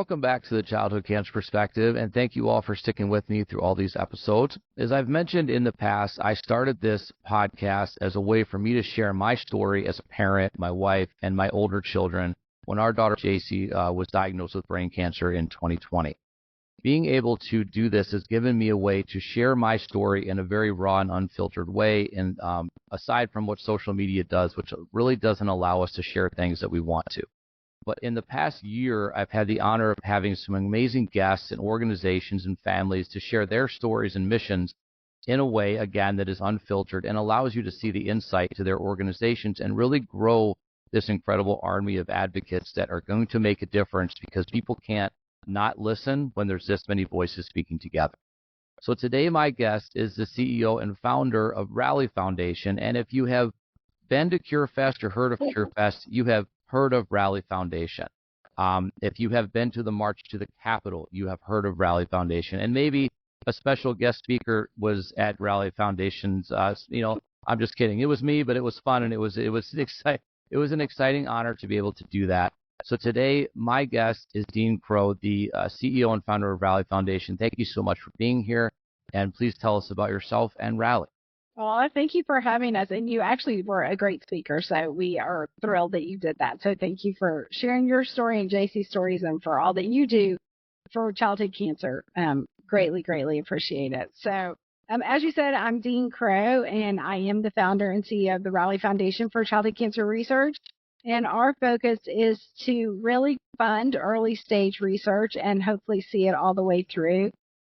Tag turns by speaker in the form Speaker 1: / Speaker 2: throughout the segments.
Speaker 1: welcome back to the Childhood Cancer Perspective, and thank you all for sticking with me through all these episodes. As I've mentioned in the past, I started this podcast as a way for me to share my story as a parent, my wife, and my older children when our daughter JC was diagnosed with brain cancer in 2020. Being able to do this has given me a way to share my story in a very raw and unfiltered way, and aside from what social media does, which really doesn't allow us to share things that we want to. But in the past year, I've had the honor of having some amazing guests and organizations and families to share their stories and missions in a way, again, that is unfiltered and allows you to see the insight to their organizations and really grow this incredible army of advocates that are going to make a difference, because people can't not listen when there's this many voices speaking together. So today my guest is the CEO and founder of Rally Foundation. And if you have been to CureFest or heard of CureFest, you have heard of Rally Foundation. If you have been to the March to the Capitol, you have heard of Rally Foundation. And maybe a special guest speaker was at Rally Foundation's, I'm just kidding. It was me, but it was fun, and it was an exciting honor to be able to do that. So today, my guest is Dean Crowe, the CEO and founder of Rally Foundation. Thank you so much for being here, and please tell us about yourself and Rally.
Speaker 2: Well, thank you for having us, and you actually were a great speaker, so we are thrilled that you did that. So thank you for sharing your story and JC's stories and for all that you do for childhood cancer. Greatly, greatly appreciate it. So as you said, I'm Dean Crowe, and I am the founder and CEO of the Rally Foundation for Childhood Cancer Research. And our focus is to really fund early stage research and hopefully see it all the way through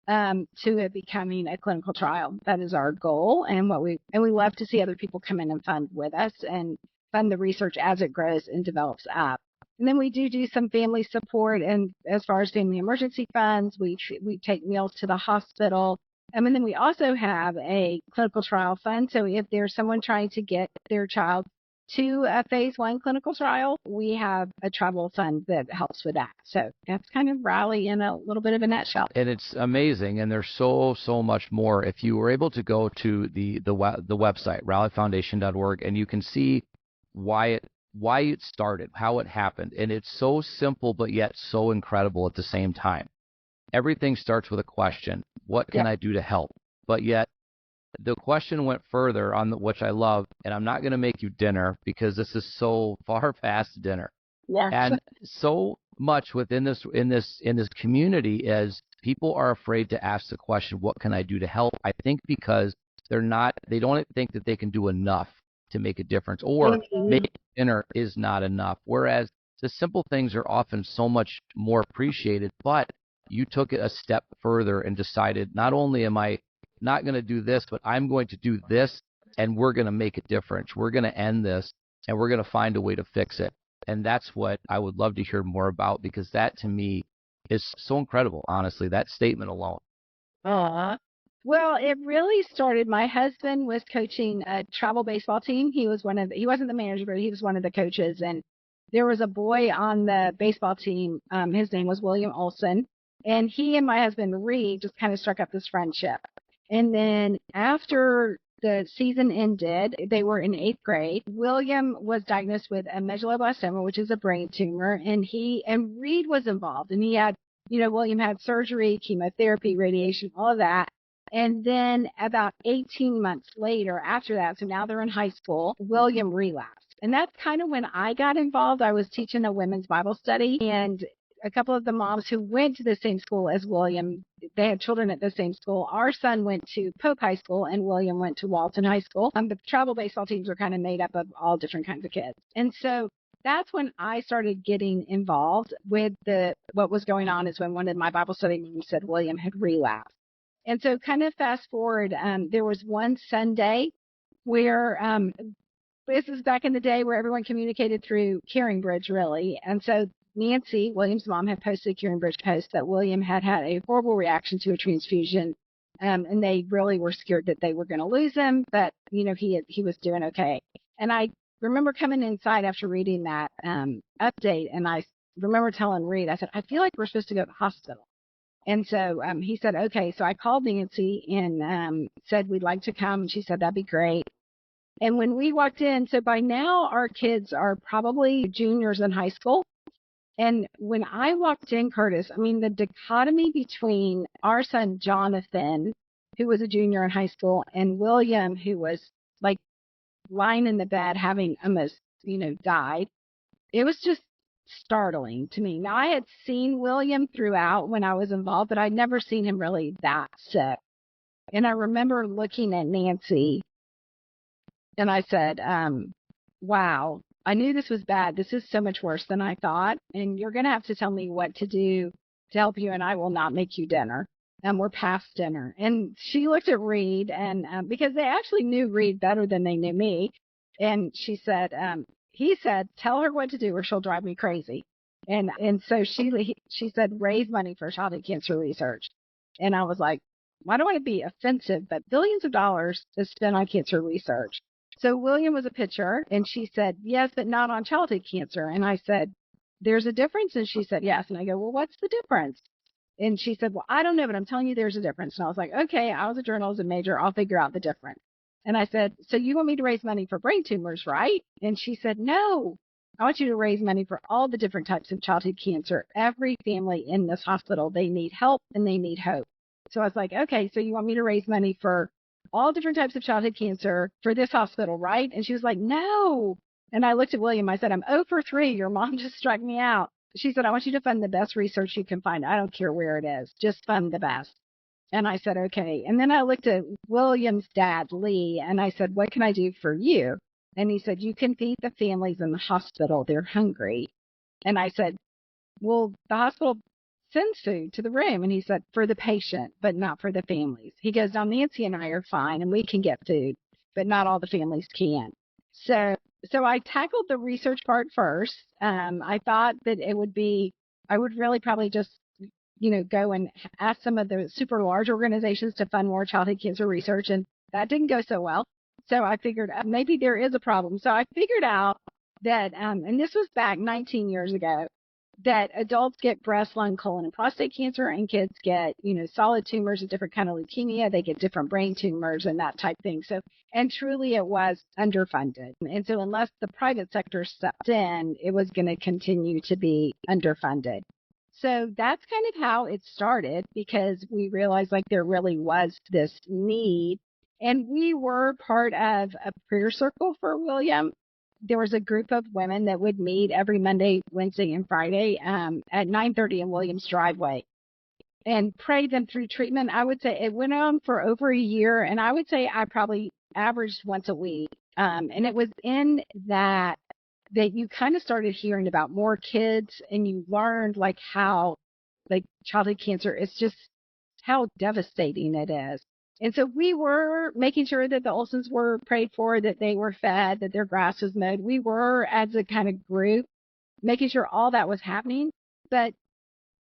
Speaker 2: to it becoming a clinical trial. That is our goal, and we love to see other people come in and fund with us and fund the research as it grows and develops up. And then we do some family support, and as far as family emergency funds, we take meals to the hospital. And then we also have a clinical trial fund. So if there's someone trying to get their child to a phase 1 clinical trial, we have a travel fund that helps with that. So that's kind of Rally in a little bit of a nutshell.
Speaker 1: And it's amazing, and there's so much more. If you were able to go to the website, rallyfoundation.org, and you can see why it started, how it happened, and it's so simple but yet so incredible at the same time. Everything starts with a question: what can I do to help? But yet the question went further on which I love, and I'm not going to make you dinner because this is so far past dinner.
Speaker 2: Yeah.
Speaker 1: And so much within this in this community is people are afraid to ask the question, what can I do to help? I think because they don't think that they can do enough to make a difference, or making dinner is not enough. Whereas the simple things are often so much more appreciated, but you took it a step further and decided, not only am I not going to do this, but I'm going to do this, and we're going to make a difference. We're going to end this, and we're going to find a way to fix it. And that's what I would love to hear more about, because that to me is so incredible, honestly, that statement alone.
Speaker 2: Well, it really started. My husband was coaching a travel baseball team. He wasn't the manager, but he was one of the coaches. And there was a boy on the baseball team. His name was William Olson. And he and my husband, Reed, just kind of struck up this friendship. And then after the season ended, they were in 8th grade. William was diagnosed with a medulloblastoma, which is a brain tumor, and Reed was involved. And he had, William had surgery, chemotherapy, radiation, all of that. And then about 18 months later, after that, so now they're in high school, William relapsed. And that's kind of when I got involved. I was teaching a women's Bible study, and a couple of the moms who went to the same school as William, they had children at the same school. Our son went to Pope High School, and William went to Walton High School. The travel baseball teams were kind of made up of all different kinds of kids. And so that's when I started getting involved with what was going on, is when one of my Bible study moms said William had relapsed. And so kind of fast forward, there was one Sunday where this is back in the day where everyone communicated through Caring Bridge, really. And so Nancy, William's mom, had posted a Caring Bridge post that William had a horrible reaction to a transfusion, and they really were scared that they were going to lose him, but, he was doing okay. And I remember coming inside after reading that update, and I remember telling Reed, I said, I feel like we're supposed to go to the hospital. And so he said, okay. So I called Nancy and said, we'd like to come. And she said, that'd be great. And when we walked in, so by now our kids are probably juniors in high school. And when I walked in, Curtis, I mean, the dichotomy between our son, Jonathan, who was a junior in high school, and William, who was like lying in the bed having almost, died, it was just startling to me. Now, I had seen William throughout when I was involved, but I'd never seen him really that sick. And I remember looking at Nancy and I said, wow, I knew this was bad. This is so much worse than I thought. And you're going to have to tell me what to do to help you, and I will not make you dinner. We're past dinner. And she looked at Reed, and because they actually knew Reed better than they knew me. And she said, he said, tell her what to do or she'll drive me crazy. And so she said, raise money for childhood cancer research. And I was like, well, I don't want to be offensive, but billions of dollars is spent on cancer research. So William was a pitcher, and she said, yes, but not on childhood cancer. And I said, there's a difference. And she said, yes. And I go, well, what's the difference? And she said, well, I don't know, but I'm telling you there's a difference. And I was like, okay, I was a journalism major. I'll figure out the difference. And I said, so you want me to raise money for brain tumors, right? And she said, no, I want you to raise money for all the different types of childhood cancer. Every family in this hospital, they need help and they need hope. So I was like, okay, so you want me to raise money for all different types of childhood cancer for this hospital, right? And she was like, no. And I looked at William. I said, I'm 0 for 3. Your mom just struck me out. She said, I want you to fund the best research you can find. I don't care where it is. Just fund the best. And I said, okay. And then I looked at William's dad, Lee, and I said, what can I do for you? And he said, you can feed the families in the hospital. They're hungry. And I said, well, the hospital sends food to the room. And he said, for the patient, but not for the families. He goes, now Nancy and I are fine and we can get food, but not all the families can. So I tackled the research part first. I thought that I would really probably just, go and ask some of the super large organizations to fund more childhood cancer research. And that didn't go so well. So I figured maybe there is a problem. So I figured out that, and this was back 19 years ago, that adults get breast, lung, colon, and prostate cancer, and kids get, solid tumors, a different kind of leukemia. They get different brain tumors and that type thing. So, and truly it was underfunded. And so unless the private sector stepped in, it was going to continue to be underfunded. So that's kind of how it started, because we realized like there really was this need. And we were part of a prayer circle for William. There was a group of women that would meet every Monday, Wednesday, and Friday at 9:30 in William's driveway and pray them through treatment. I would say it went on for over a year, and I would say I probably averaged once a week. And it was in that you kind of started hearing about more kids, and you learned like how like childhood cancer is just how devastating it is. And so we were making sure that the Olsons were prayed for, that they were fed, that their grass was mowed. We were, as a kind of group, making sure all that was happening. But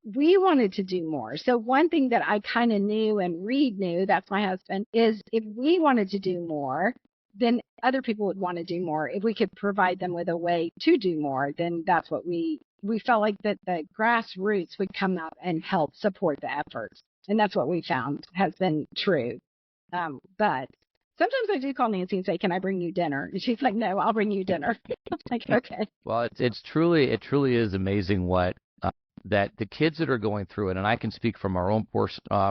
Speaker 2: we wanted to do more. So one thing that I kind of knew, and Reed knew, that's my husband, is if we wanted to do more, then other people would want to do more. If we could provide them with a way to do more, then that's what we felt like that the grassroots would come out and help support the efforts. And that's what we found has been true. But sometimes I do call Nancy and say, can I bring you dinner? And she's like, no, I'll bring you dinner. I'm like, okay.
Speaker 1: Well, it truly is amazing what that the kids that are going through it, and I can speak from our own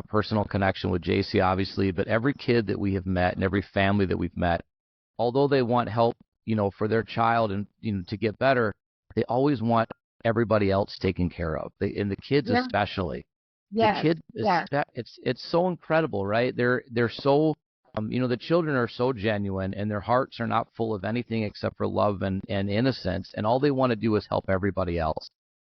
Speaker 1: personal connection with JC, obviously, but every kid that we have met and every family that we've met, although they want help, for their child and, to get better, they always want everybody else taken care of. And the kids especially.
Speaker 2: Yes.
Speaker 1: The kids, it's so incredible, right? They're so, the children are so genuine, and their hearts are not full of anything except for love and innocence, and all they want to do is help everybody else.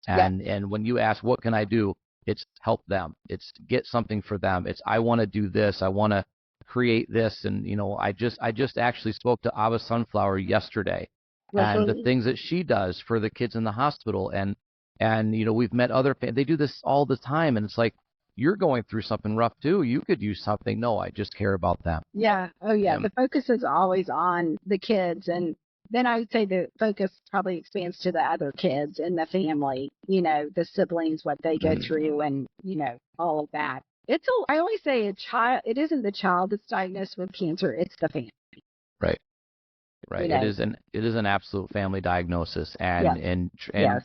Speaker 1: And when you ask, what can I do? It's help them. It's get something for them. It's I want to do this. I want to create this. And, I just actually spoke to Abba Sunflower yesterday, and the things that she does for the kids in the hospital. And we've met other they do this all the time. And it's like, you're going through something rough too. You could use something. No, I just care about them.
Speaker 2: Yeah. Oh, yeah. The focus is always on the kids. And then I would say the focus probably expands to the other kids in the family, the siblings, what they go through, and, all of that. I always say it isn't the child that's diagnosed with cancer. It's the family.
Speaker 1: Right. Right. It is an absolute family diagnosis,
Speaker 2: Yes. Yes.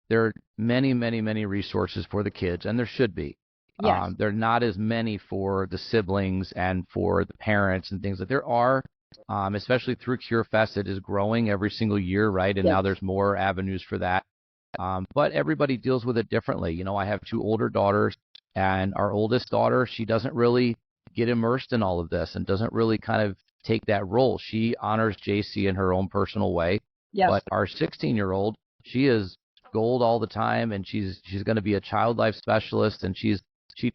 Speaker 1: there are many, many, many resources for the kids, and there should be.
Speaker 2: Yes.
Speaker 1: There are not as many for the siblings and for the parents and things that there are, especially through CureFest. It is growing every single year, right? And
Speaker 2: Yes.
Speaker 1: now there's more avenues for that. But everybody deals with it differently. I have two older daughters, and our oldest daughter, she doesn't really get immersed in all of this and doesn't really kind of take that role. She honors JC in her own personal way.
Speaker 2: Yes.
Speaker 1: But our 16-year-old, she is gold all the time, and she's going to be a child life specialist, and she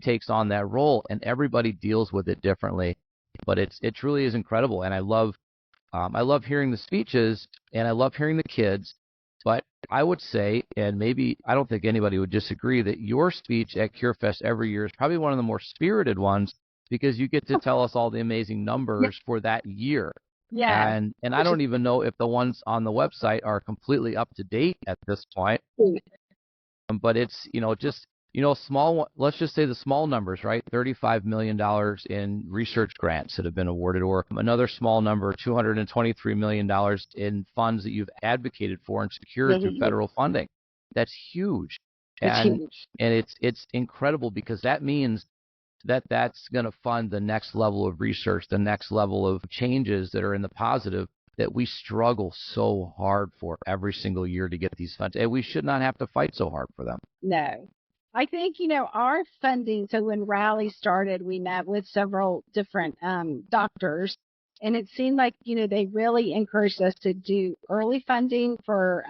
Speaker 1: takes on that role, and everybody deals with it differently. But it truly is incredible, and I love hearing the speeches, and I love hearing the kids. But I would say, and maybe I don't think anybody would disagree, that your speech at CureFest every year is probably one of the more spirited ones, because you get to tell us all the amazing numbers for that year.
Speaker 2: Yeah.
Speaker 1: And I don't even know if the ones on the website are completely up to date at this point. But it's, just, let's just say the small numbers, right? $35 million in research grants that have been awarded, or another small number, $223 million in funds that you've advocated for and secured through federal funding. That's huge. And it's incredible, because that means that's going to fund the next level of research, the next level of changes that are in the positive, that we struggle so hard for every single year to get these funds. And we should not have to fight so hard for them.
Speaker 2: No. I think, our funding, so when Rally started, we met with several different doctors, and it seemed like, they really encouraged us to do early funding for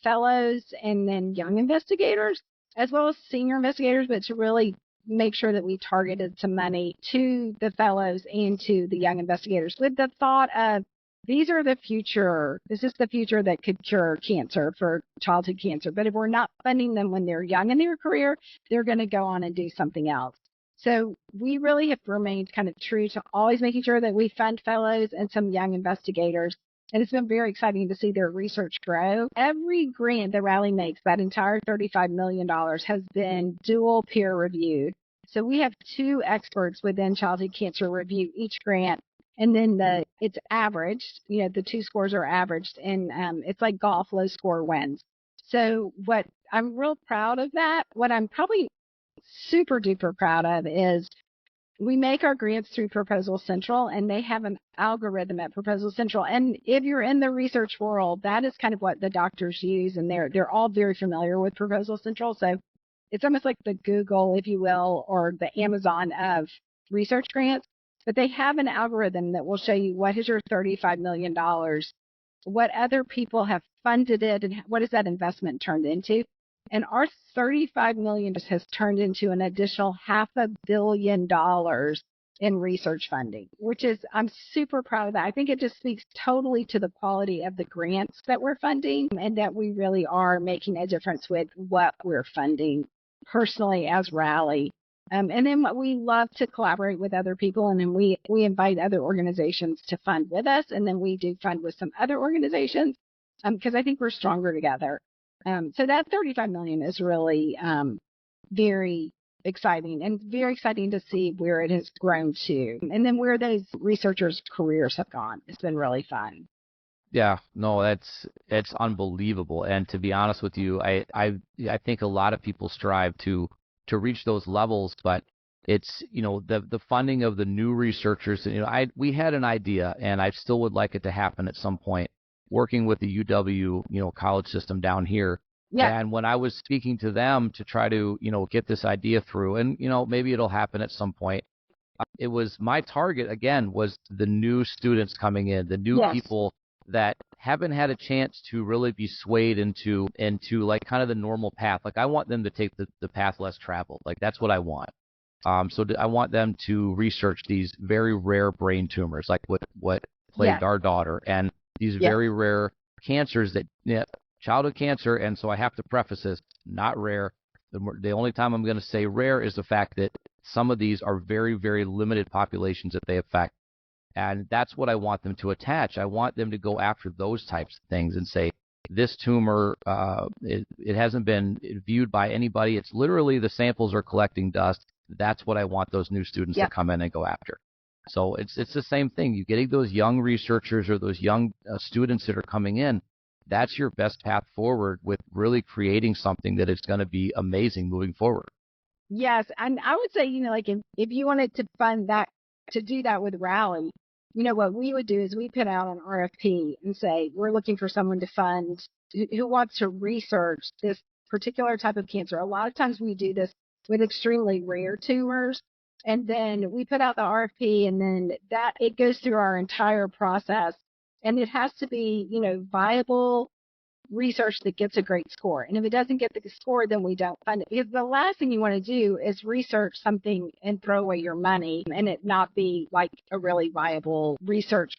Speaker 2: fellows and then young investigators, as well as senior investigators, but to really make sure that we targeted some money to the fellows and to the young investigators, with the thought of, these are the future. This is the future that could cure cancer, for childhood cancer. But if we're not funding them when they're young in their career, they're going to go on and do something else. So we really have remained kind of true to always making sure that we fund fellows and some young investigators. And it's been very exciting to see their research grow. Every grant that Rally makes, that entire $35 million, has been dual peer reviewed. So we have 2 experts within childhood cancer review each grant. And then it's averaged, the 2 scores are averaged, and it's like golf, low score wins. So what I'm real proud of that, what I'm probably super duper proud of, is we make our grants through Proposal Central, and they have an algorithm at Proposal Central. And if you're in the research world, that is kind of what the doctors use, and they're all very familiar with Proposal Central. So it's almost like the Google, if you will, or the Amazon of research grants. But they have an algorithm that will show you, what is your $35 million, what other people have funded it, and what has that investment turned into. And our $35 million has turned into an additional $500 million in research funding, which is, I'm super proud of that. I think it just speaks totally to the quality of the grants that we're funding, and that we really are making a difference with what we're funding personally as Rally. And then we love to collaborate with other people, and then we invite other organizations to fund with us, and then we do fund with some other organizations, because I think we're stronger together. So that $35 million is really very exciting, and very exciting to see where it has grown to, and then where those researchers' careers have gone. It's been really fun.
Speaker 1: Yeah, no, it's unbelievable. And to be honest with you, I think a lot of people strive to reach those levels, but it's, the funding of the new researchers. We had an idea, and I still would like it to happen at some point, working with the UW, college system down here.
Speaker 2: Yeah.
Speaker 1: And when I was speaking to them to try to, get this idea through, and, maybe it'll happen at some point, it was my target, again, was the new students coming in, the new people that haven't had a chance to really be swayed into like kind of the normal path. Like, I want them to take the path less traveled. Like, that's what I want. I want them to research these very rare brain tumors, like what plagued our daughter, and these very rare cancers that, childhood cancer. And so I have to preface this, not rare. The only time I'm going to say rare is the fact that some of these are very, very limited populations that they affect. And that's what I want them to attach. I want them to go after those types of things and say, this tumor, it hasn't been viewed by anybody. It's literally the samples are collecting dust. That's what I want those new students to come in and go after. So it's the same thing. You getting those young researchers or those young students that are coming in. That's your best path forward with really creating something that is going to be amazing moving forward.
Speaker 2: Yes, and I would say, like if you wanted to fund that, to do that with Rally, what we would do is we put out an RFP and say, we're looking for someone to fund who wants to research this particular type of cancer. A lot of times we do this with extremely rare tumors. And then we put out the RFP, and then it goes through our entire process. And it has to be, viable research that gets a great score. And if it doesn't get the score, then we don't fund it. Because the last thing you want to do is research something and throw away your money and it not be like a really viable research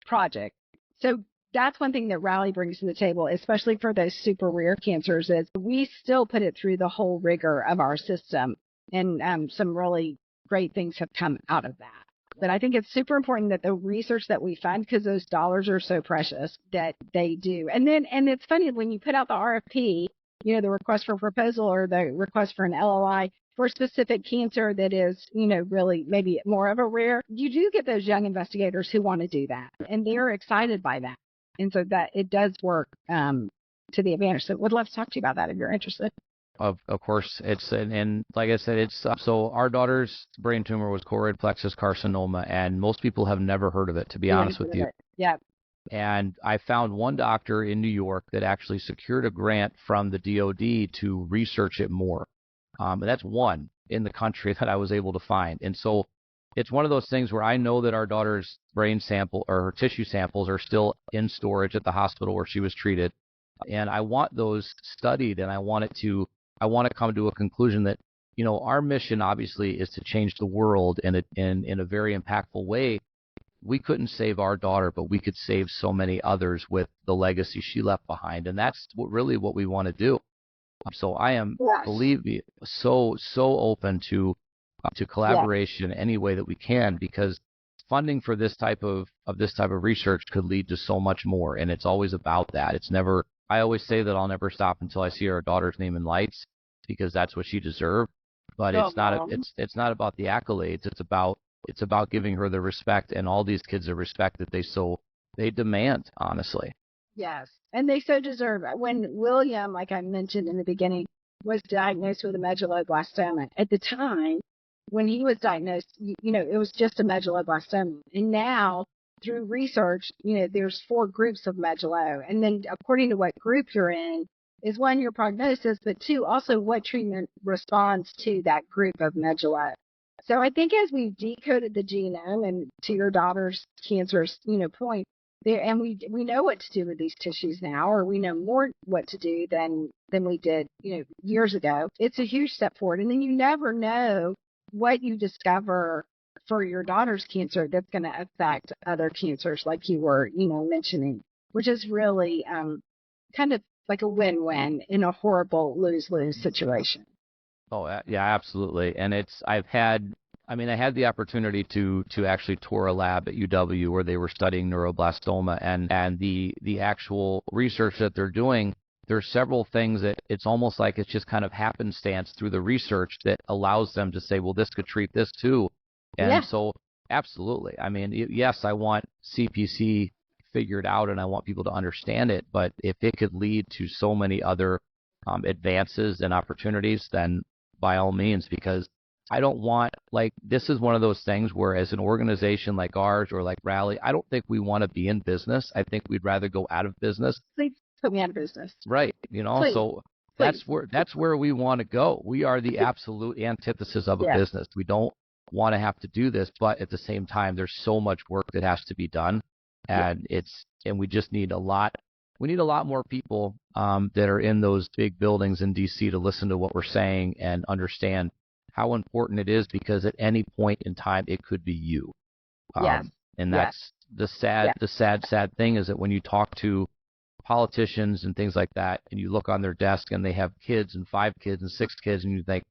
Speaker 2: project. So that's one thing that Rally brings to the table, especially for those super rare cancers, is we still put it through the whole rigor of our system. And some really great things have come out of that. But I think it's super important that the research that we fund, because those dollars are so precious, that they do. And it's funny when you put out the RFP, the request for proposal or the request for an LOI for a specific cancer that is, really maybe more of a rare, you do get those young investigators who want to do that. And they're excited by that. And so that it does work to the advantage. So would love to talk to you about that if you're interested.
Speaker 1: Of course, it's and like I said, it's so our daughter's brain tumor was choroid plexus carcinoma, and most people have never heard of it, to be honest with you.
Speaker 2: Yeah.
Speaker 1: And I found one doctor in New York that actually secured a grant from the DoD to research it more. And that's one in the country that I was able to find. And so it's one of those things where I know that our daughter's brain sample or her tissue samples are still in storage at the hospital where she was treated. And I want those studied, and I want to come to a conclusion that, our mission obviously is to change the world in a very impactful way. We couldn't save our daughter, but we could save so many others with the legacy she left behind. And that's what we want to do. So I am, believe me, so open to collaboration any way that we can, because funding for this type of research could lead to so much more. And it's always about that. It's never, I always say that I'll never stop until I see our daughter's name in lights, because that's what she deserved. But it's not about the accolades. It's about giving her the respect, and all these kids the respect that they demand, honestly.
Speaker 2: Yes, and they so deserve it. When William, like I mentioned in the beginning, was diagnosed with a medulloblastoma, at the time when he was diagnosed, it was just a medulloblastoma. And now, through research, there's 4 groups of medullo. And then according to what group you're in is 1, your prognosis, but 2, also what treatment responds to that group of medullo. So I think as we've decoded the genome, and to your daughter's cancer's, point, there, and we know what to do with these tissues now, or we know more what to do than we did, years ago. It's a huge step forward. And then you never know what you discover for your daughter's cancer that's going to affect other cancers, like you were, mentioning, which is really kind of like a win-win in a horrible lose-lose situation.
Speaker 1: Oh, yeah, absolutely. And I had the opportunity to actually tour a lab at UW where they were studying neuroblastoma, and the actual research that they're doing. There's several things that it's almost like it's just kind of happenstance through the research that allows them to say, well, this could treat this too. And so absolutely. I mean, yes, I want CPC figured out and I want people to understand it, but if it could lead to so many other advances and opportunities, then by all means, because I don't want, this is one of those things where as an organization like ours or like Rally, I don't think we want to be in business. I think we'd rather go out of business.
Speaker 2: Please put me out of business.
Speaker 1: Right.
Speaker 2: Please.
Speaker 1: So that's where we want to go. We are the absolute antithesis of a business. We don't want to have to do this, but at the same time, there's so much work that has to be done. And we just need a lot. We need a lot more people that are in those big buildings in DC to listen to what we're saying and understand how important it is, because at any point in time, it could be you. And that's the sad thing, is that when you talk to politicians and things like that, and you look on their desk and they have kids and 5 kids and 6 kids, and you think,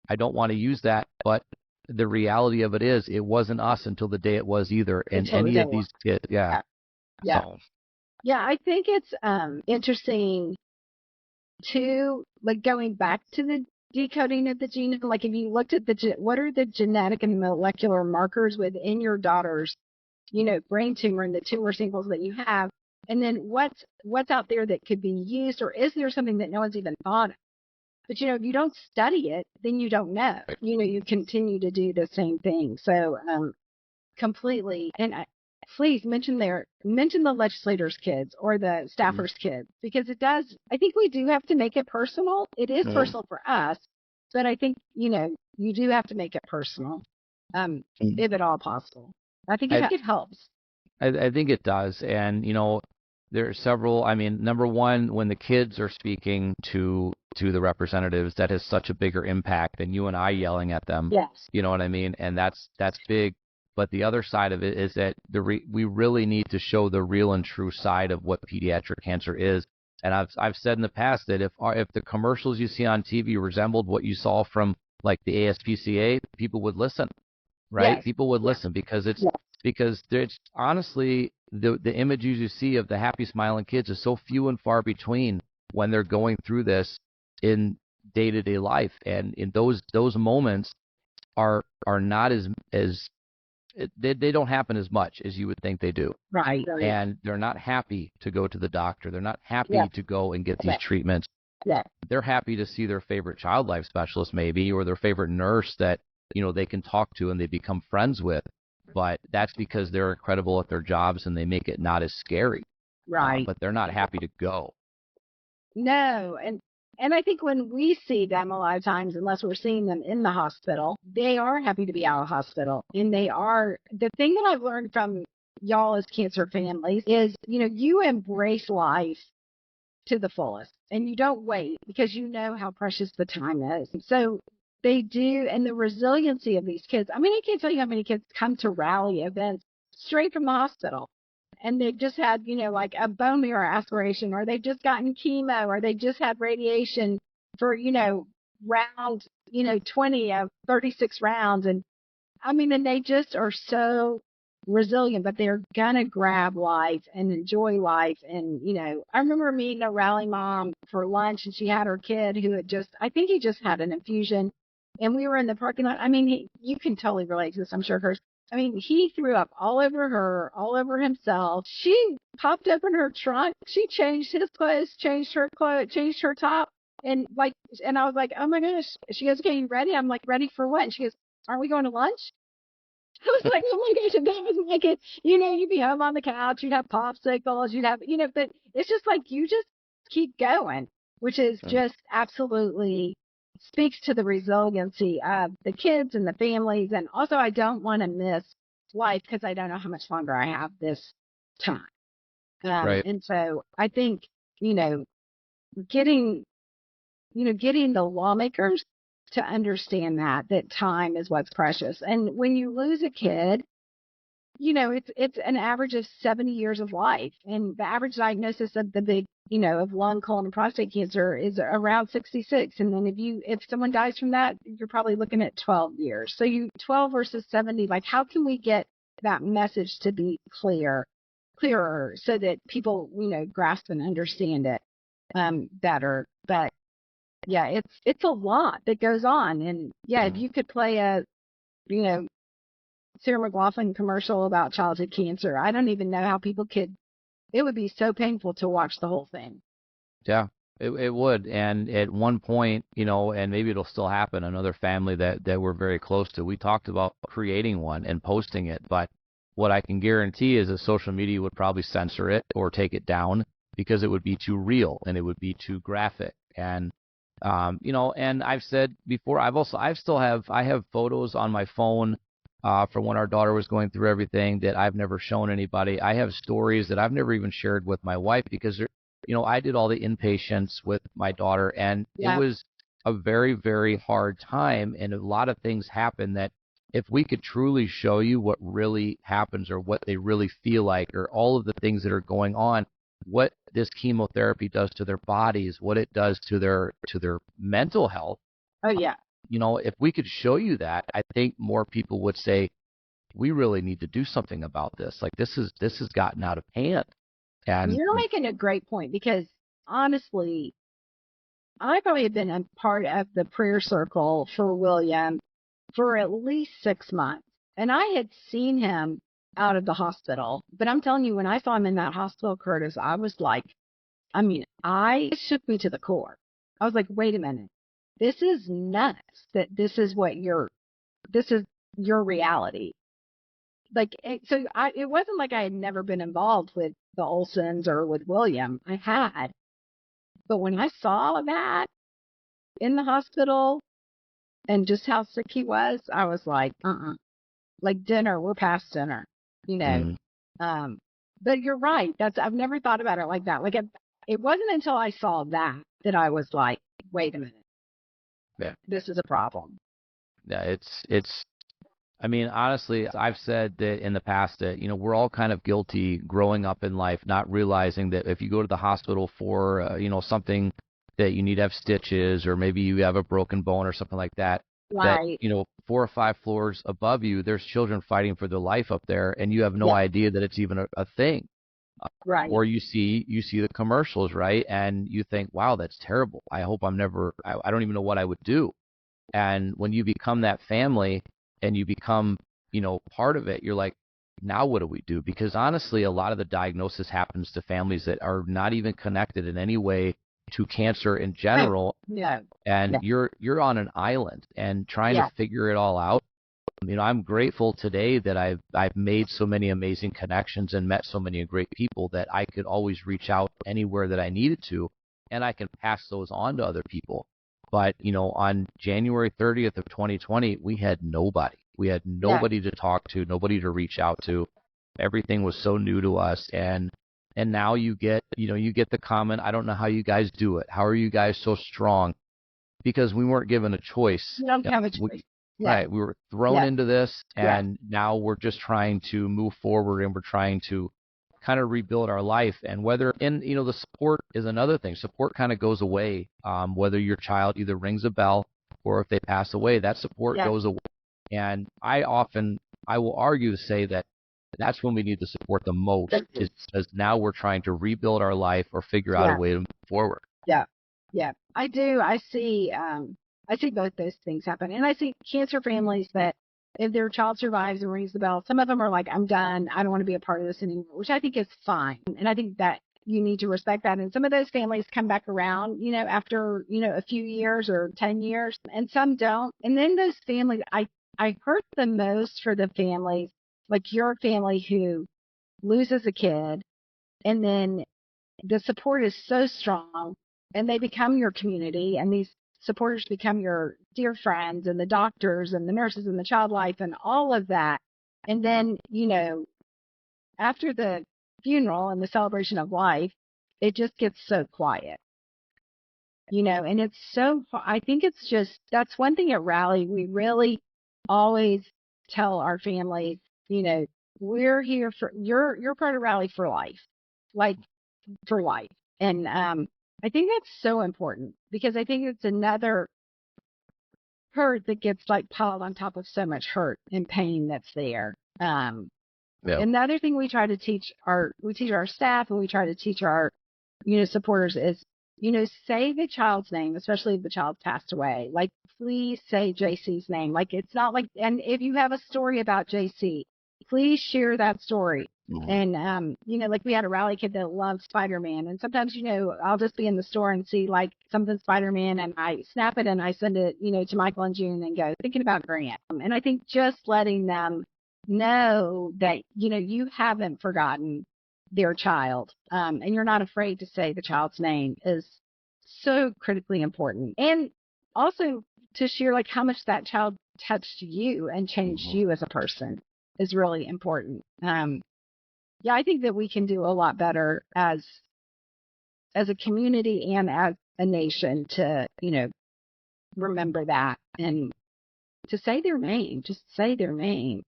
Speaker 1: I don't want to use that, but the reality of it is, it wasn't us until the day it was either. And any of these kids, So.
Speaker 2: Yeah, I think it's interesting too, like going back to decoding of the genome. Like if you looked at what are the genetic and molecular markers within your daughter's, brain tumor and the tumor samples that you have, and then what's out there that could be used, or is there something that no one's even thought of? But if you don't study it, then you don't know. You continue to do the same thing. So completely. And please mention the legislators' kids or the staffers' kids, because it does. I think we do have to make it personal. It is personal for us, but I think you do have to make it personal, if at all possible. I think it helps.
Speaker 1: I think it does, and there are several. I mean, number one, when the kids are speaking to the representatives, that has such a bigger impact than you and I yelling at them.
Speaker 2: Yes.
Speaker 1: You know what I mean? And that's big. But the other side of it is that we really need to show the real and true side of what pediatric cancer is. And I've said in the past that if the commercials you see on TV resembled what you saw from like the ASPCA, people would listen, right?
Speaker 2: Yes.
Speaker 1: People would listen because there's honestly the images you see of the happy smiling kids is so few and far between when they're going through this in day-to-day life, and in those moments are not as they don't happen as much as you would think they do.
Speaker 2: Right.
Speaker 1: And they're not happy to go to the doctor. They're not happy to go and get these treatments.
Speaker 2: Yeah.
Speaker 1: They're happy to see their favorite child life specialist maybe, or their favorite nurse that, they can talk to and they become friends with. But that's because they're incredible at their jobs and they make it not as scary.
Speaker 2: Right.
Speaker 1: But they're not happy to go.
Speaker 2: No. And I think when we see them a lot of times, unless we're seeing them in the hospital, they are happy to be out of hospital. And the thing that I've learned from y'all as cancer families is, you embrace life to the fullest and you don't wait because you know how precious the time is. So they do. And the resiliency of these kids, I mean, I can't tell you how many kids come to rally events straight from the hospital. And they've just had, like a bone marrow aspiration, or they've just gotten chemo, or they just had radiation for, round, 20 of 36 rounds. And I mean, and they just are so resilient, but they're going to grab life and enjoy life. And, I remember meeting a rally mom for lunch, and she had her kid who I think he just had an infusion. And we were in the parking lot. I mean, you can totally relate to this, I'm sure, Kirsten. I mean, he threw up all over her, all over himself. She popped open her trunk. She changed his clothes, changed her clothes, changed her top. And I was like, oh my gosh. She goes, okay, you ready? I'm like, ready for what? And she goes, aren't we going to lunch? I was like, oh my gosh, if that was like it, you'd be home on the couch, you'd have popsicles, you'd have, but it's just like, you just keep going, which is just absolutely speaks to the resiliency of the kids and the families. And also, I don't want to miss life because I don't know how much longer I have this time.
Speaker 1: Right.
Speaker 2: And so I think, getting the lawmakers to understand that time is what's precious. And when you lose a kid, it's an average of 70 years of life. And the average diagnosis of the big, of lung, colon, and prostate cancer is around 66. And then if someone dies from that, you're probably looking at 12 years. So 12 versus 70, like how can we get that message to be clearer so that people, grasp and understand it better. But yeah, it's a lot that goes on. And yeah, if you could play a, Sarah McLachlan commercial about childhood cancer, I don't even know how people could. It would be so painful to watch the whole thing.
Speaker 1: Yeah, it would. And at one point, and maybe it'll still happen, another family that we're very close to, we talked about creating one and posting it. But what I can guarantee is that social media would probably censor it or take it down because it would be too real and it would be too graphic. And, and I've said before, I have photos on my phone from when our daughter was going through everything that I've never shown anybody. I have stories that I've never even shared with my wife because, I did all the inpatients with my daughter, and it was a very, very hard time. And a lot of things happen that if we could truly show you what really happens or what they really feel like or all of the things that are going on, what this chemotherapy does to their bodies, what it does to their mental health.
Speaker 2: Oh, yeah.
Speaker 1: If we could show you that, I think more people would say, we really need to do something about this. Like this has gotten out of hand. And
Speaker 2: you're making a great point because honestly, I probably have been a part of the prayer circle for William for at least 6 months. And I had seen him out of the hospital. But I'm telling you, when I saw him in that hospital, Curtis, I was like, I shook me to the core. I was like, wait a minute. This is nuts that this is your reality. Like, it wasn't like I had never been involved with the Olsons or with William. I had. But when I saw that in the hospital and just how sick he was, I was like, like dinner, we're past dinner, you know.
Speaker 1: Mm.
Speaker 2: But you're right. I've never thought about it like that. Like it wasn't until I saw that I was like, wait a minute,
Speaker 1: Yeah.
Speaker 2: this is a problem.
Speaker 1: Yeah, it's I mean, honestly, I've said that in the past that, we're all kind of guilty growing up in life, not realizing that if you go to the hospital for, something that you need to have stitches, or maybe you have a broken bone or something like that, that,
Speaker 2: Right.
Speaker 1: 4 or 5 floors above you, there's children fighting for their life up there, and you have no
Speaker 2: Yeah.
Speaker 1: idea that it's even a thing.
Speaker 2: Right.
Speaker 1: Or you see the commercials, right? And you think, wow, that's terrible. I hope I don't even know what I would do. And when you become that family and you become, part of it, you're like, now what do we do? Because honestly, a lot of the diagnosis happens to families that are not even connected in any way to cancer in general.
Speaker 2: Yeah.
Speaker 1: And
Speaker 2: Yeah.
Speaker 1: you're on an island and trying
Speaker 2: Yeah.
Speaker 1: to figure it all out. I'm grateful today that I've made so many amazing connections and met so many great people that I could always reach out anywhere that I needed to, and I can pass those on to other people. But, on January 30th of 2020, we had nobody. We had nobody to talk to, nobody to reach out to. Everything was so new to us, and now you get the comment, I don't know how you guys do it. How are you guys so strong? Because we weren't given a choice.
Speaker 2: You don't have a choice. Yeah.
Speaker 1: Right. We were thrown
Speaker 2: Yeah.
Speaker 1: into this,
Speaker 2: Yeah.
Speaker 1: and now we're just trying to move forward, and we're trying to kind of rebuild our life. And the support is another thing. Support kind of goes away, whether your child either rings a bell or if they pass away, that support
Speaker 2: Yeah.
Speaker 1: goes away. And I will argue to say that that's when we need the support the most, is because now we're trying to rebuild our life or figure out a way to move forward.
Speaker 2: Yeah. Yeah. I do. I see both those things happen. And I see cancer families that if their child survives and rings the bell, some of them are like, I'm done. I don't want to be a part of this anymore, which I think is fine. And I think that you need to respect that. And some of those families come back around, after, a few years or 10 years, and some don't. And then those families, I hurt the most for the families, like your family who loses a kid, and then the support is so strong and they become your community, and these supporters become your dear friends, and the doctors and the nurses and the child life and all of that. And then, after the funeral and the celebration of life, it just gets so quiet, and I think it's just, that's one thing at Rally. We really always tell our families, we're here you're part of Rally for life, like for life. And I think that's so important, because I think it's another hurt that gets like piled on top of so much hurt and pain that's there.
Speaker 1: Yeah.
Speaker 2: And the other thing we try to teach our staff, and we try to teach our, supporters is, say the child's name, especially if the child's passed away. Like, please say JC's name. Like, it's not like, and if you have a story about JC, please share that story.
Speaker 1: Mm-hmm.
Speaker 2: And, like we had a Rally kid that loved Spider-Man. And sometimes, I'll just be in the store and see like something Spider-Man, and I snap it and I send it, to Michael and June and go, thinking about Grant. And I think just letting them know that, you haven't forgotten their child, and you're not afraid to say the child's name is so critically important. And also to share like how much that child touched you and changed you as a person is really important. Yeah, I think that we can do a lot better as a community and as a nation to, remember that, and to say their name, just say their name,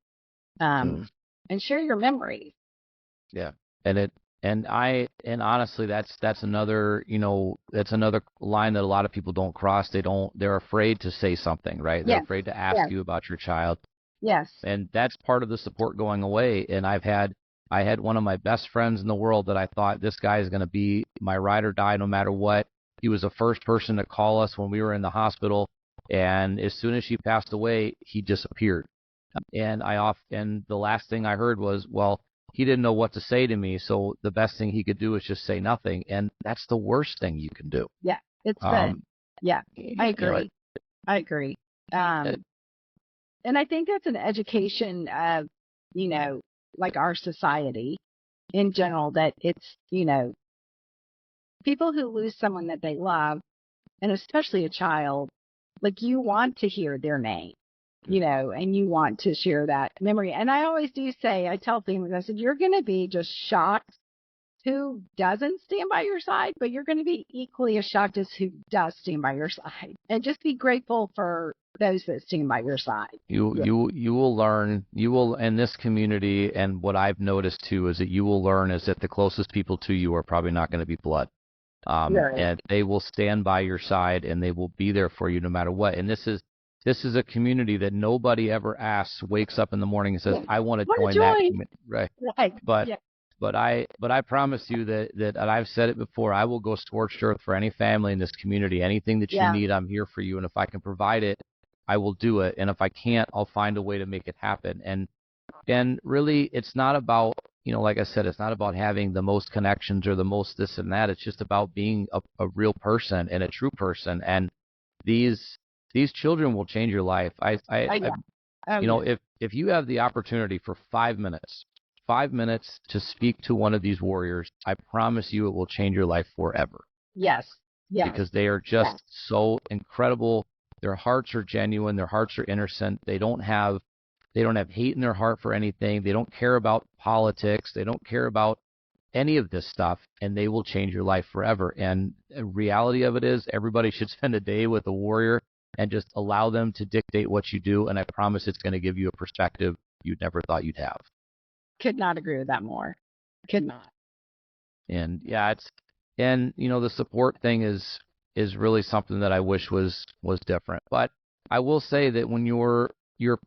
Speaker 2: and share your memories.
Speaker 1: Yeah. And honestly, that's another, that's another line that a lot of people don't cross. They're afraid to say something, right? They're afraid to ask you about your child.
Speaker 2: Yes.
Speaker 1: And that's part of the support going away. And I had one of my best friends in the world that I thought, this guy is going to be my ride or die no matter what. He was the first person to call us when we were in the hospital. And as soon as she passed away, he disappeared. And the last thing I heard was, well, he didn't know what to say to me, so the best thing he could do is just say nothing. And that's the worst thing you can do.
Speaker 2: Yeah, it's yeah, I agree. I agree. And I think that's an education of, like our society in general, that it's, people who lose someone that they love, and especially a child, like you want to hear their name, and you want to share that memory. And I always do say, I tell families, I said, you're going to be just shocked who doesn't stand by your side, but you're going to be equally as shocked as who does stand by your side. And just be grateful for those that stand by your side.
Speaker 1: You will learn, in this community, and what I've noticed too is that you will learn is that the closest people to you are probably not going to be blood. And they will stand by your side and they will be there for you no matter what. And this is a community that nobody ever wakes up in the morning and says, I want to join that community. Right. But I promise you that and I've said it before, I will go scorched earth for any family in this community. Anything that you need, I'm here for you. And if I can provide it, I will do it. And if I can't, I'll find a way to make it happen. And really, it's not about, like I said, it's not about having the most connections or the most this and that. It's just about being a real person and a true person. And these children will change your life. If you have the opportunity for 5 minutes to speak to one of these warriors, I promise you it will change your life forever.
Speaker 2: Yes.
Speaker 1: Because they are just so incredible. Their hearts are genuine. Their hearts are innocent. They don't have hate in their heart for anything. They don't care about politics. They don't care about any of this stuff, and they will change your life forever. And the reality of it is everybody should spend a day with a warrior and just allow them to dictate what you do. And I promise it's going to give you a perspective you never thought you'd have.
Speaker 2: Could not agree with that more. Could not.
Speaker 1: And the support thing is really something that I wish was different. But I will say that when you're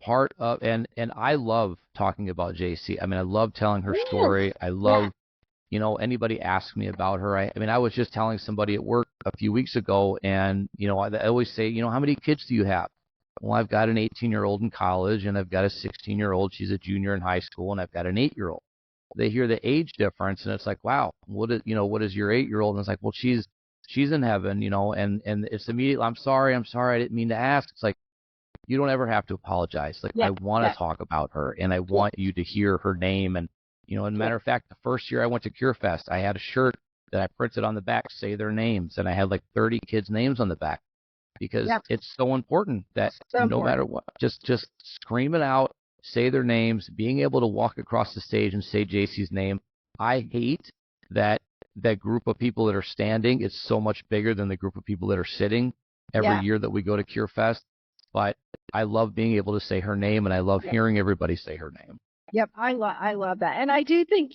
Speaker 1: part of, and I love talking about JC. I mean, I love telling her story. I love, anybody asks me about her. I was just telling somebody at work a few weeks ago, and, I always say, how many kids do you have? Well, I've got an 18-year-old in college, and I've got a 16-year-old. She's a junior in high school, and I've got an 8-year-old. They hear the age difference, and it's like, wow, what is your 8-year-old? And it's like, well, she's in heaven, and it's immediately, I'm sorry, I didn't mean to ask. It's like, you don't ever have to apologize. Like, I want to talk about her, and I want you to hear her name. And, as a matter of fact, the first year I went to CureFest, I had a shirt that I printed on the back, say their names, and I had like 30 kids' names on the back. Because it's so important that no matter what, just scream it out, say their names, being able to walk across the stage and say JC's name. I hate that group of people that are standing. It's so much bigger than the group of people that are sitting every year that we go to CureFest. But I love being able to say her name, and I love hearing everybody say her name.
Speaker 2: Yep, I love that. And I do think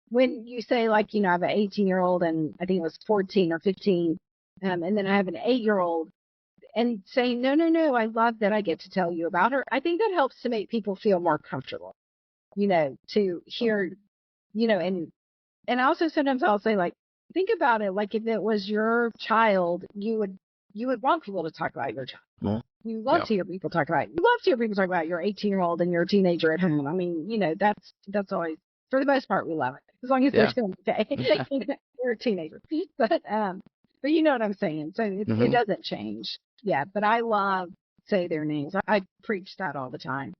Speaker 2: when you say, like, I have an 18-year-old and I think it was 14 or 15, and then I have an 8-year-old, and saying, no, I love that I get to tell you about her. I think that helps to make people feel more comfortable, to hear, and also sometimes I'll say, like, think about it. Like, if it was your child, you would want people to talk about your child.
Speaker 1: Mm-hmm.
Speaker 2: You love to hear people talk about it. You love to hear people talk about your 18-year-old and your teenager at home. I mean, that's always, for the most part, we love it. As long as they're still okay. We're a teenager. But you know what I'm saying. So it doesn't change. Yeah, but I love say their names. I preach that all the time.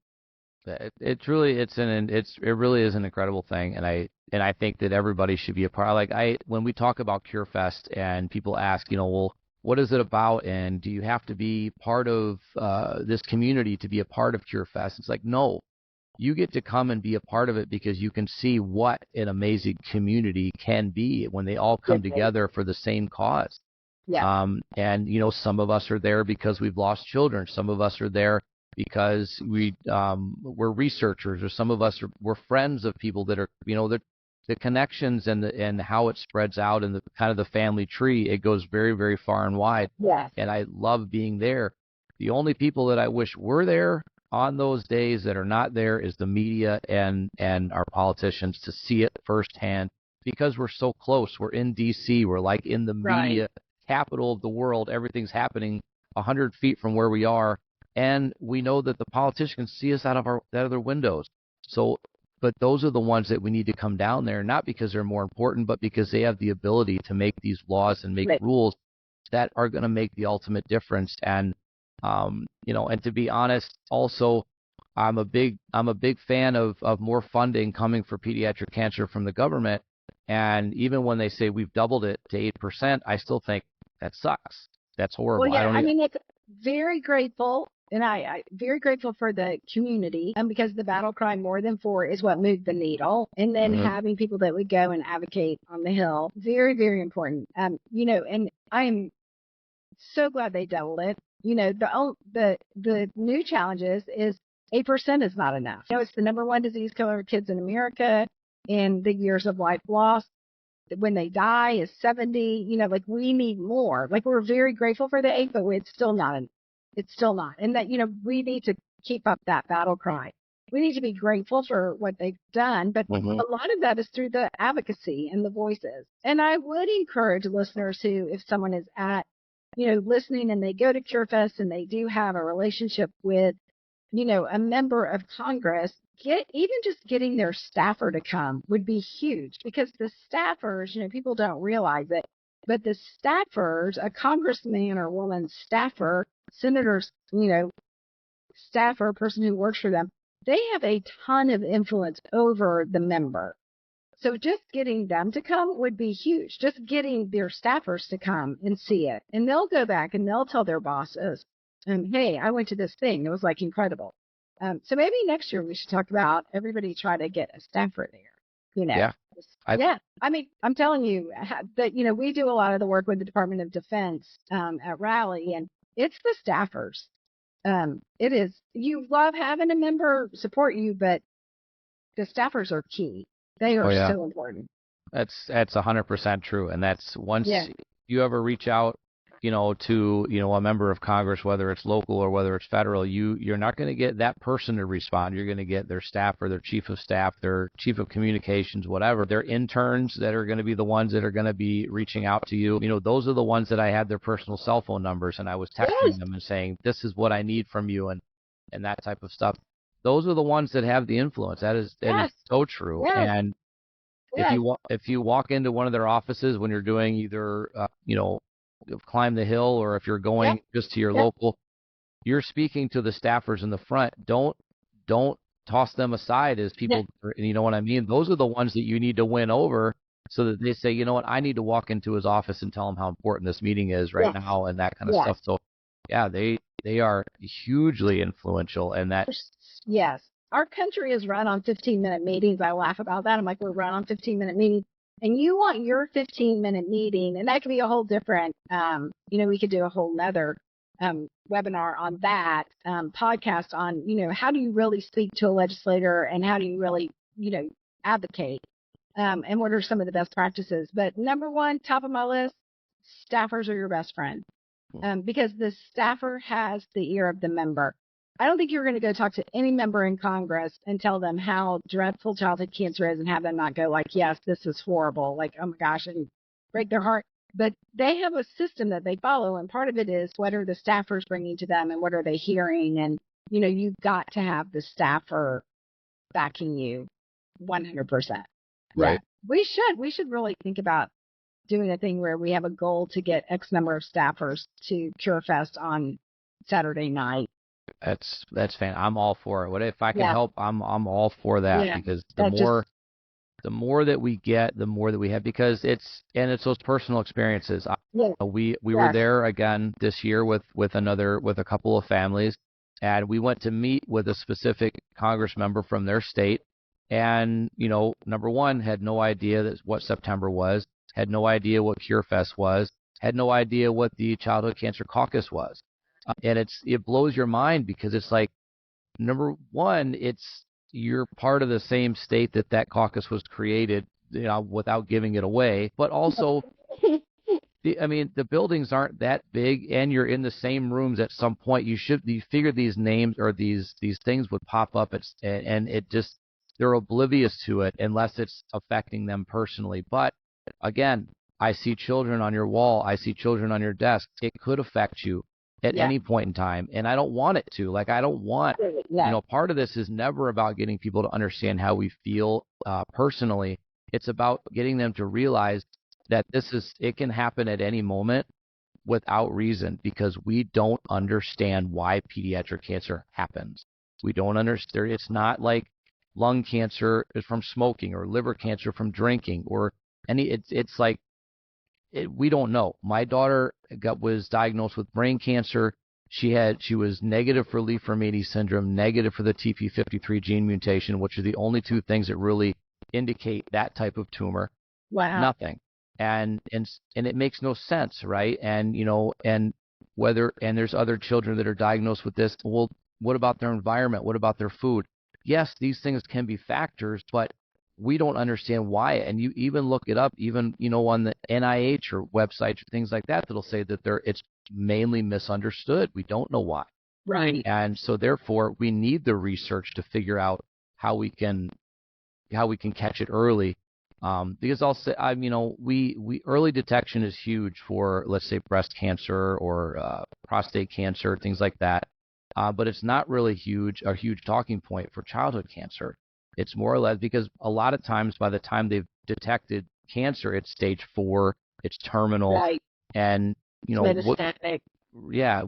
Speaker 1: It really is an incredible thing, and I think that everybody should be a part. When we talk about CureFest and people ask, well, what is it about, and do you have to be part of this community to be a part of CureFest? It's like, no, you get to come and be a part of it because you can see what an amazing community can be when they all come together for the same cause.
Speaker 2: Yeah.
Speaker 1: And some of us are there because we've lost children. Some of us are there because we're researchers, or some of us we're friends of people that are, the connections and how it spreads out and the kind of the family tree, it goes very, very far and wide.
Speaker 2: Yeah.
Speaker 1: And I love being there. The only people that I wish were there on those days that are not there is the media and our politicians, to see it firsthand, because we're so close. We're in DC. We're like in the media capital of the world. Everything's happening 100 feet from where we are. And we know that the politicians see us out of their windows. So, but those are the ones that we need to come down there, not because they're more important, but because they have the ability to make these laws and make rules that are going to make the ultimate difference. And, and to be honest, also, I'm a big fan of more funding coming for pediatric cancer from the government. And even when they say we've doubled it to 8%, I still think that sucks. That's horrible.
Speaker 2: Well, yeah, it's very grateful. And I very grateful for the community, because the battle cry more than 4 is what moved the needle. And then having people that would go and advocate on the Hill, very, very important. And I am so glad they doubled it. The new challenges is 8% is not enough. It's the number 1 disease killer of kids in America, and the years of life lost when they die is 70. We need more. We're very grateful for the 8, but it's still not. It's still not. And that, we need to keep up that battle cry. We need to be grateful for what they've done, but a lot of that is through the advocacy and the voices. And I would encourage listeners who, if someone is listening and they go to CureFest and they do have a relationship with, a member of Congress, getting their staffer to come would be huge, because the staffers, people don't realize it, but the staffers, a congressman or woman staffer, senator's, staffer, person who works for them, they have a ton of influence over the member. So just getting them to come would be huge. Just getting their staffers to come and see it. And they'll go back and they'll tell their bosses, hey, I went to this thing. It was incredible. So maybe next year we should talk about everybody try to get a staffer there.
Speaker 1: Yeah.
Speaker 2: I'm telling you that, we do a lot of the work with the Department of Defense at Raleigh, and it's the staffers. It is. You love having a member support you, but the staffers are key. They are so important.
Speaker 1: That's 100% true. And that's once you ever reach out, to, a member of Congress, whether it's local or whether it's federal, you're not going to get that person to respond. You're going to get their staff or their chief of staff, their chief of communications, whatever. Their interns that are going to be the ones that are going to be reaching out to you. Those are the ones that I had their personal cell phone numbers, and I was texting them and saying, this is what I need from you, and that type of stuff. Those are the ones that have the influence. That is so true. And if you walk into one of their offices when you're doing either, climb the hill, or if you're going just to your local, you're speaking to the staffers in the front. Don't toss them aside as people, you know what I mean? Those are the ones that you need to win over, so that they say, you know what, I need to walk into his office and tell him how important this meeting is right now, and that kind of stuff. So they are hugely influential, and that.
Speaker 2: Yes. Our country is run on 15-minute meetings. I laugh about that. I'm like, we're run on 15-minute meetings. And you want your 15-minute meeting, and that could be a whole different, we could do a whole nother webinar on that, podcast on, how do you really speak to a legislator, and how do you really, advocate, and what are some of the best practices. But number 1, top of my list, staffers are your best friend, because the staffer has the ear of the member. I don't think you're going to go talk to any member in Congress and tell them how dreadful childhood cancer is and have them not go yes, this is horrible. Oh my gosh, and break their heart. But they have a system that they follow. And part of it is, what are the staffers bringing to them, and what are they hearing? And, you've got to have the staffer backing you 100%.
Speaker 1: Right.
Speaker 2: Yeah. We should really think about doing a thing where we have a goal to get X number of staffers to CureFest on Saturday night.
Speaker 1: That's fan. I'm all for it. What if I can help? I'm all for that, because the more that we get, the more that we have, because it's those personal experiences. We were there again this year with a couple of families, and we went to meet with a specific Congress member from their state, and number 1, had no idea what September was, had no idea what CureFest was, had no idea what the Childhood Cancer Caucus was. And it blows your mind, because it's number 1, you're part of the same state that caucus was created, without giving it away. But also, the buildings aren't that big, and you're in the same rooms at some point. You figure these names or these things would pop up, and it just, they're oblivious to it unless it's affecting them personally. But again, I see children on your wall. I see children on your desk. It could affect you at any point in time. And I don't want it to. Like, I don't want, part of this is never about getting people to understand how we feel personally. It's about getting them to realize that it can happen at any moment without reason, because we don't understand why pediatric cancer happens. We don't understand. It's not like lung cancer is from smoking or liver cancer from drinking or it's like, we don't know. My daughter was diagnosed with brain cancer. She was negative for Leaf-Romani syndrome, negative for the TP53 gene mutation, which are the only two things that really indicate that type of tumor.
Speaker 2: Wow.
Speaker 1: Nothing. And it makes no sense, right? And there's other children that are diagnosed with this. Well, what about their environment? What about their food? Yes, these things can be factors, but we don't understand why. And you even look it up, even, on the NIH or websites or things like that, that'll say that it's mainly misunderstood. We don't know why.
Speaker 2: Right.
Speaker 1: And so therefore we need the research to figure out how we can catch it early. Because I'll say, we early detection is huge for, let's say, breast cancer or prostate cancer, things like that. But it's not really a huge talking point for childhood cancer. It's more or less because a lot of times by the time they've detected cancer, it's stage 4, it's terminal.
Speaker 2: Right.
Speaker 1: And,
Speaker 2: metastatic.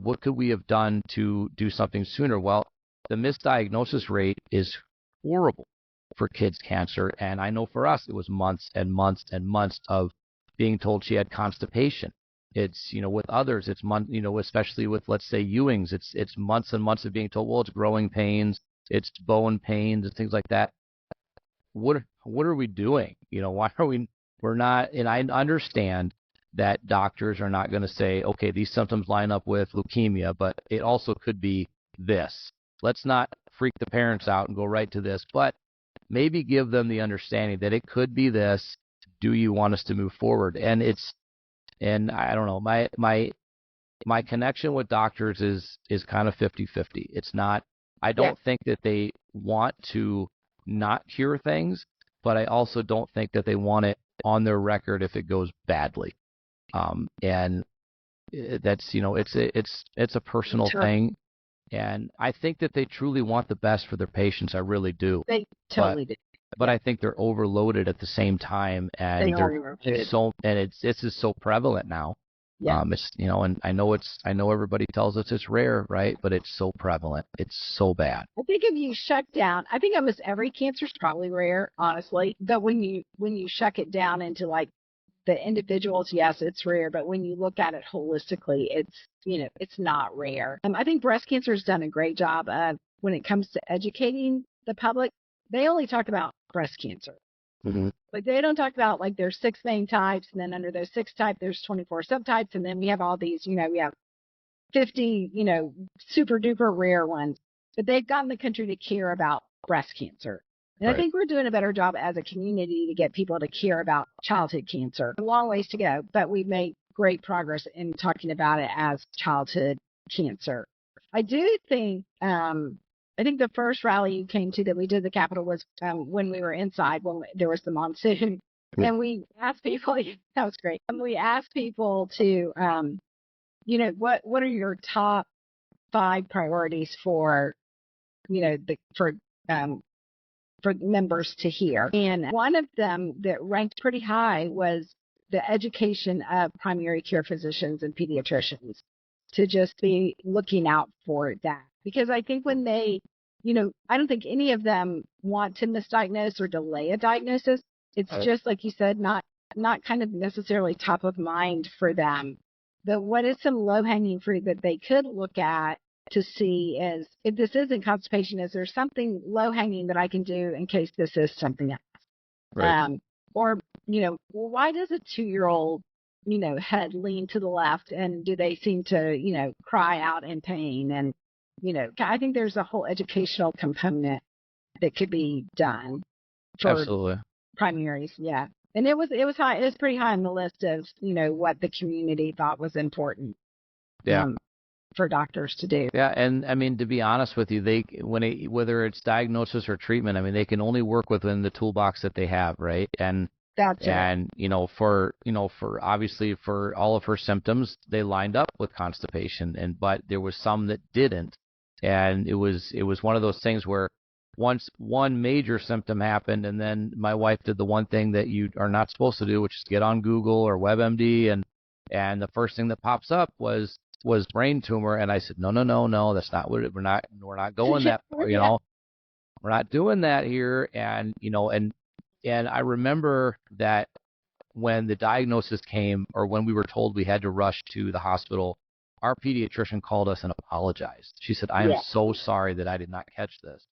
Speaker 1: what could we have done to do something sooner? Well, the misdiagnosis rate is horrible for kids' cancer. And I know for us, it was months and months and months of being told she had constipation. It's, with others, it's months, especially with, let's say, Ewing's, it's months and months of being told, well, it's growing pains, it's bone pains and things like that. What are we doing? Why are we're not, and I understand that doctors are not going to say, okay, these symptoms line up with leukemia, but it also could be this. Let's not freak the parents out and go right to this, but maybe give them the understanding that it could be this. Do you want us to move forward? And I don't know, my connection with doctors is kind of 50-50. It's not, I don't think that they want to not cure things, but I also don't think that they want it on their record if it goes badly. And that's, it's a personal thing. And I think that they truly want the best for their patients. I really do.
Speaker 2: They totally do.
Speaker 1: But I think they're overloaded at the same time, and this is so prevalent now.
Speaker 2: Yeah.
Speaker 1: It's, and I know everybody tells us it's rare, right? But it's so prevalent. It's so bad.
Speaker 2: I think if you shut down, I think almost every cancer is probably rare, honestly. But when you shut it down into like the individuals, yes, it's rare. But when you look at it holistically, it's not rare. I think breast cancer has done a great job of, when it comes to educating the public. They only talk about breast cancer.
Speaker 1: Mm-hmm.
Speaker 2: Like, they don't talk about, like, there's 6 main types, and then under those 6 types, there's 24 subtypes, and then we have all these, we have 50, super duper rare ones. But they've gotten the country to care about breast cancer. And I think we're doing a better job as a community to get people to care about childhood cancer. A long ways to go, but we've made great progress in talking about it as childhood cancer. I do think, I think the first rally you came to that we did the Capitol was when we were inside, when there was the monsoon. And we asked people, that was great. And we asked people to, what are your top 5 priorities for, for members to hear. And one of them that ranked pretty high was the education of primary care physicians and pediatricians, to just be looking out for that. Because I think when they, I don't think any of them want to misdiagnose or delay a diagnosis. It's just, like you said, not kind of necessarily top of mind for them. But what is some low-hanging fruit that they could look at to see is, if this isn't constipation, is there something low-hanging that I can do in case this is something else?
Speaker 1: Right.
Speaker 2: Or, why does a 2-year-old, head lean to the left, and do they seem to, cry out in pain? And, I think there's a whole educational component that could be done for
Speaker 1: Absolutely.
Speaker 2: primaries. Yeah. And it was high. It was pretty high on the list of, what the community thought was important.
Speaker 1: Yeah.
Speaker 2: For doctors to do.
Speaker 1: Yeah, and I mean, to be honest with you, whether it's diagnosis or treatment, I mean, they can only work within the toolbox that they have, right? And
Speaker 2: That's it.
Speaker 1: And, for obviously for all of her symptoms, they lined up with constipation, but there was some that didn't. And it was one of those things where once one major symptom happened, and then my wife did the one thing that you are not supposed to do, which is get on Google or WebMD, and the first thing that pops up was brain tumor. And I said, no, that's not what we're not going that far, we're not doing that here. And and I remember that when the diagnosis came, or when we were told we had to rush to the hospital, our pediatrician called us and apologized. She said, I am so sorry that I did not catch this.